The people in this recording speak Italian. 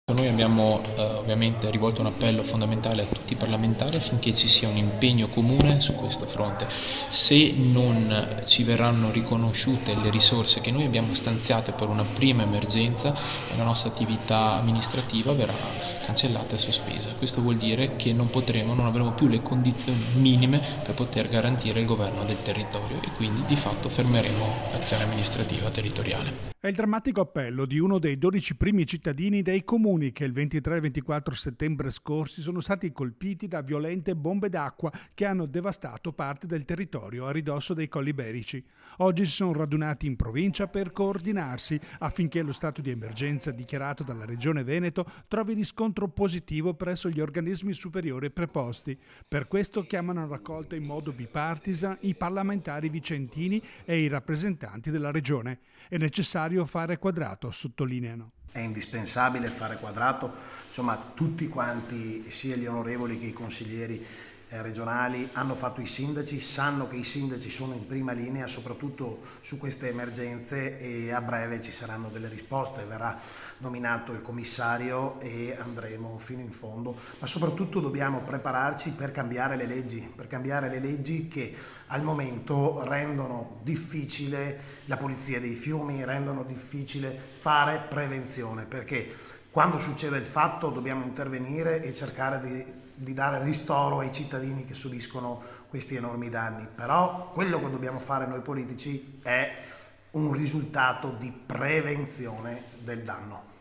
Noi abbiamo ovviamente rivolto un appello fondamentale a tutti i parlamentari affinché ci sia un impegno comune su questo fronte. Se non ci verranno riconosciute le risorse che noi abbiamo stanziate per una prima emergenza, la nostra attività amministrativa verrà cancellata e sospesa. Questo vuol dire che non avremo più le condizioni minime per poter garantire il governo del territorio e quindi di fatto fermeremo l'azione amministrativa territoriale. È il drammatico appello di uno dei 12 primi cittadini dei comuni che il 23 e 24 settembre scorsi sono stati colpiti da violente bombe d'acqua che hanno devastato parte del territorio a ridosso dei Colli Iberici. Oggi si sono radunati in provincia per coordinarsi affinché lo stato di emergenza dichiarato dalla Regione Veneto trovi riscontro positivo presso gli organismi superiori preposti. Per questo chiamano a raccolta in modo bipartisan i parlamentari vicentini e i rappresentanti della Regione. È necessario fare quadrato, sottolineano. È indispensabile fare quadrato, insomma tutti quanti, sia gli onorevoli che i consiglieri regionali, hanno fatto i sindaci, sanno che i sindaci sono in prima linea soprattutto su queste emergenze e a breve ci saranno delle risposte, verrà nominato il commissario e andremo fino in fondo, ma soprattutto dobbiamo prepararci per cambiare le leggi che al momento rendono difficile la pulizia dei fiumi, rendono difficile fare prevenzione, perché quando succede il fatto dobbiamo intervenire e cercare di dare ristoro ai cittadini che subiscono questi enormi danni. Però quello che dobbiamo fare noi politici è un risultato di prevenzione del danno.